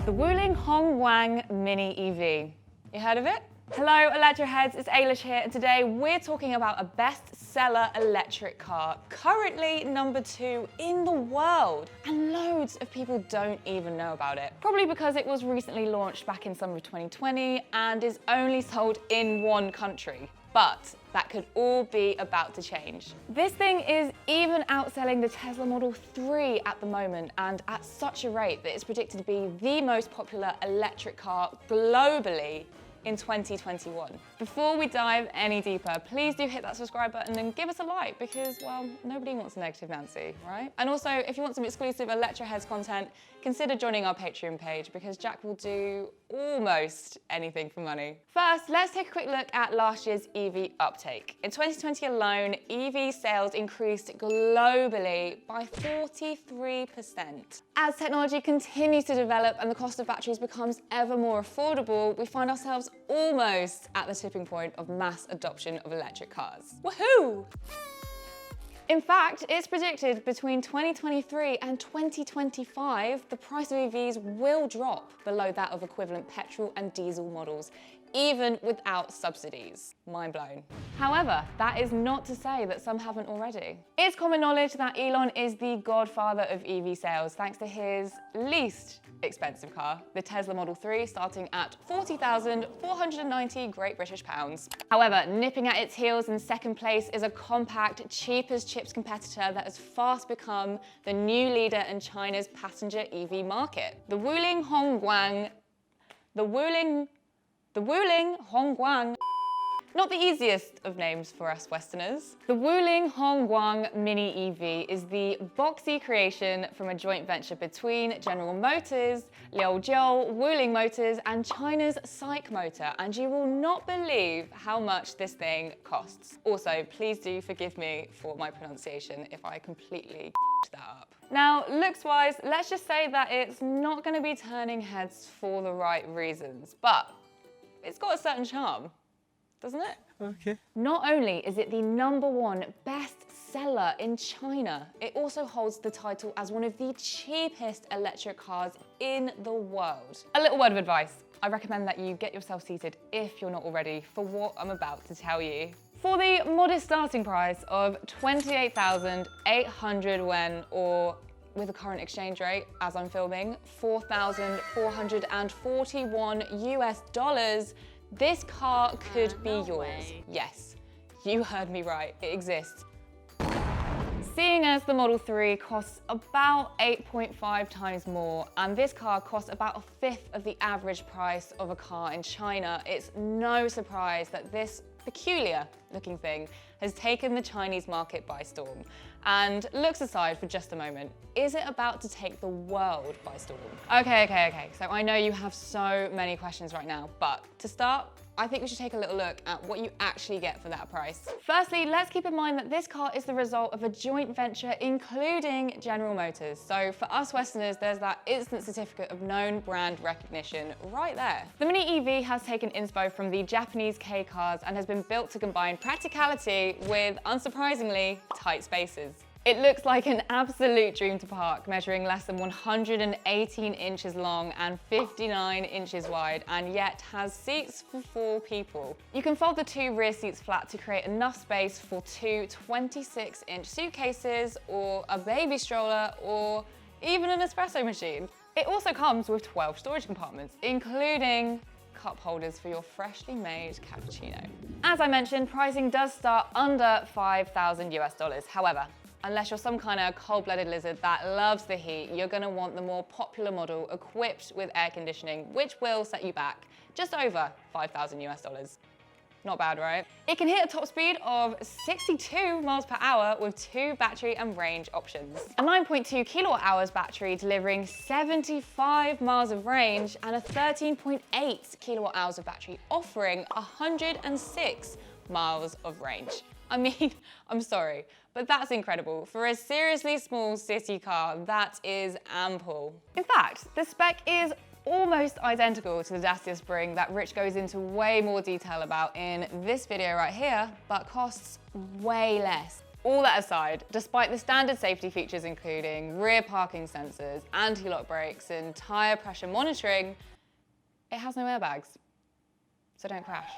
The Wuling Guang Mini EV. You heard of it? Hello Electroheads, it's Eilis here, and today we're talking about a bestseller electric car, currently #2 in the world, and loads of people don't even know about it. Probably because it was recently launched back in summer of 2020 and is only sold in one country. But that could all be about to change. This thing is even outselling the Tesla Model 3 at the moment, and at such a rate that it's predicted to be the most popular electric car globally in 2021. Before we dive any deeper, please do hit that subscribe button and give us a like because, well, nobody wants a negative Nancy, right? And also, if you want some exclusive Electroheads content, consider joining our Patreon page because Jack will do almost anything for money. First, let's take a quick look at last year's EV uptake. In 2020 alone, EV sales increased globally by 43%. As technology continues to develop and the cost of batteries becomes ever more affordable, we find ourselves almost at the tipping point of mass adoption of electric cars. Woohoo! In fact, it's predicted between 2023 and 2025, the price of EVs will drop below that of equivalent petrol and diesel models, even without subsidies. Mind blown. However, that is not to say that some haven't already. It's common knowledge that Elon is the godfather of EV sales thanks to his least expensive car, the Tesla Model 3, starting at 40,490 Great British pounds. However, nipping at its heels in second place is a compact, cheap as chips competitor that has fast become the new leader in China's passenger EV market. The Wuling Guang. Not the easiest of names for us Westerners. The Wuling Guang Mini EV is the boxy creation from a joint venture between General Motors, Liaojiao Wuling Motors, and China's SAIC Motor, and you will not believe how much this thing costs. Also, please do forgive me for my pronunciation if I completely that up. Now, looks-wise, let's just say that it's not going to be turning heads for the right reasons, but it's got a certain charm, doesn't it? Okay. Not only is it the #1 bestseller in China, it also holds the title as one of the cheapest electric cars in the world. A little word of advice. I recommend that you get yourself seated if you're not already for what I'm about to tell you. For the modest starting price of 28,800 yuan, or with the current exchange rate, as I'm filming, $4,441 US, this car could be yours. Way. Yes, you heard me right, it exists. Seeing as the Model 3 costs about 8.5 times more, and this car costs about a fifth of the average price of a car in China, it's no surprise that this peculiar looking thing has taken the Chinese market by storm. And looks aside for just a moment, is it about to take the world by storm? Okay. So I know you have so many questions right now, but to start, I think we should take a little look at what you actually get for that price. Firstly, let's keep in mind that this car is the result of a joint venture including General Motors. So for us Westerners, there's that instant certificate of known brand recognition right there. The Mini EV has taken inspo from the Japanese K cars and has been built to combine practicality with, unsurprisingly, tight spaces. It looks like an absolute dream to park, measuring less than 118 inches long and 59 inches wide, and yet has seats for 4 people. You can fold the 2 rear seats flat to create enough space for 2 26-inch suitcases, or a baby stroller, or even an espresso machine. It also comes with 12 storage compartments, including cup holders for your freshly made cappuccino. As I mentioned, pricing does start under $5,000 US. However, unless you're some kind of cold-blooded lizard that loves the heat, you're gonna want the more popular model equipped with air conditioning, which will set you back just over $5,000 US. Not bad, right? It can hit a top speed of 62 miles per hour with 2 battery and range options. A 9.2 kilowatt hours battery delivering 75 miles of range, and a 13.8 kilowatt hours of battery offering 106 miles of range. I mean, I'm sorry, but that's incredible. For a seriously small city car, that is ample. In fact, the spec is almost identical to the Dacia Spring that Rich goes into way more detail about in this video right here, but costs way less. All that aside, despite the standard safety features including rear parking sensors, anti-lock brakes, and tyre pressure monitoring, it has no airbags, so don't crash.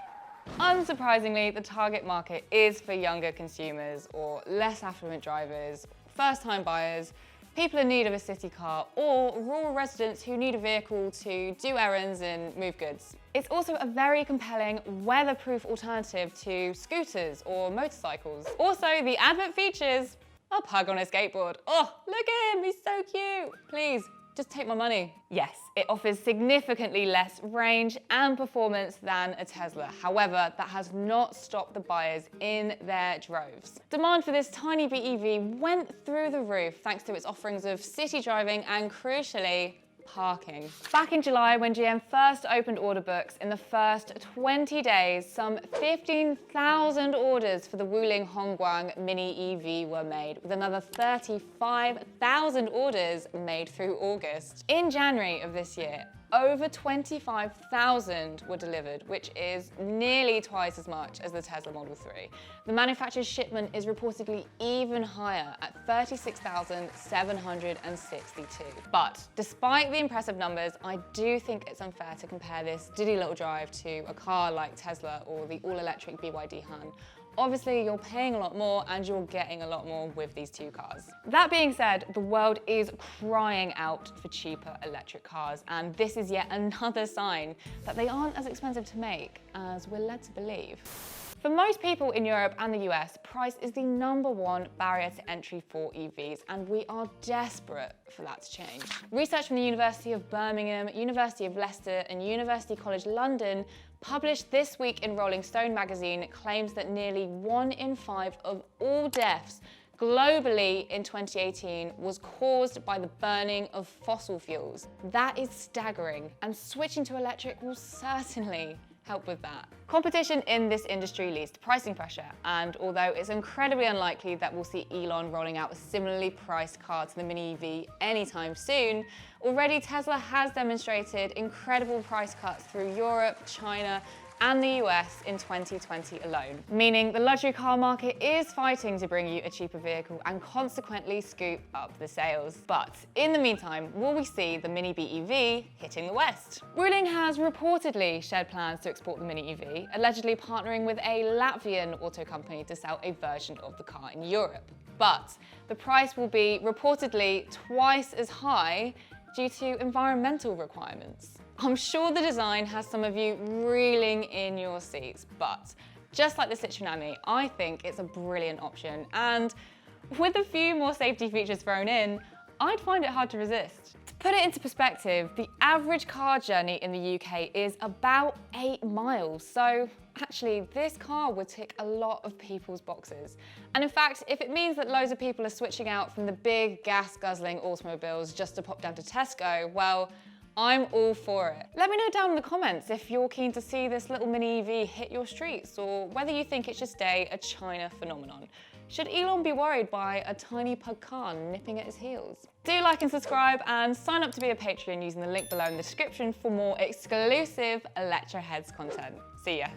Unsurprisingly, the target market is for younger consumers or less affluent drivers, first-time buyers, people in need of a city car, or rural residents who need a vehicle to do errands and move goods. It's also a very compelling, weatherproof alternative to scooters or motorcycles. Also, the advert features a pug on a skateboard. Oh, look at him, he's so cute. Please, just take my money. Yes, it offers significantly less range and performance than a Tesla. However, that has not stopped the buyers in their droves. Demand for this tiny BEV went through the roof thanks to its offerings of city driving and, crucially, parking. Back in July, when GM first opened order books, in the first 20 days, some 15,000 orders for the Wuling Guang Mini EV were made, with another 35,000 orders made through August. In January of this year, over 25,000 were delivered, which is nearly twice as much as the Tesla Model 3. The manufacturer's shipment is reportedly even higher at 36,762. But despite the impressive numbers, I do think it's unfair to compare this diddy little drive to a car like Tesla or the all-electric BYD Han. Obviously, you're paying a lot more and you're getting a lot more with these two cars. That being said, the world is crying out for cheaper electric cars, and this is yet another sign that they aren't as expensive to make as we're led to believe. For most people in Europe and the US, price is the #1 barrier to entry for EVs, and we are desperate for that to change. Research from the University of Birmingham, University of Leicester, and University College London, published this week in Rolling Stone magazine, claims that nearly 1 in 5 of all deaths globally in 2018 was caused by the burning of fossil fuels. That is staggering, and switching to electric will certainly help with that. Competition in this industry leads to pricing pressure, and although it's incredibly unlikely that we'll see Elon rolling out a similarly priced car to the Mini EV anytime soon, already Tesla has demonstrated incredible price cuts through Europe, China, and the US in 2020 alone, meaning the luxury car market is fighting to bring you a cheaper vehicle and consequently scoop up the sales. But in the meantime, will we see the Mini BEV hitting the West? Wuling has reportedly shared plans to export the Mini EV, allegedly partnering with a Latvian auto company to sell a version of the car in Europe. But the price will be reportedly twice as high due to environmental requirements. I'm sure the design has some of you reeling in your seats, but just like the Citroen Ami, I think it's a brilliant option, and with a few more safety features thrown in, I'd find it hard to resist. To put it into perspective, the average car journey in the UK is about 8 miles, so actually this car would tick a lot of people's boxes. And in fact, if it means that loads of people are switching out from the big gas-guzzling automobiles just to pop down to Tesco, well, I'm all for it. Let me know down in the comments if you're keen to see this little Mini EV hit your streets, or whether you think it should stay a China phenomenon. Should Elon be worried by a tiny pug car nipping at his heels? Do like and subscribe, and sign up to be a Patreon using the link below in the description for more exclusive Electroheads content. See ya.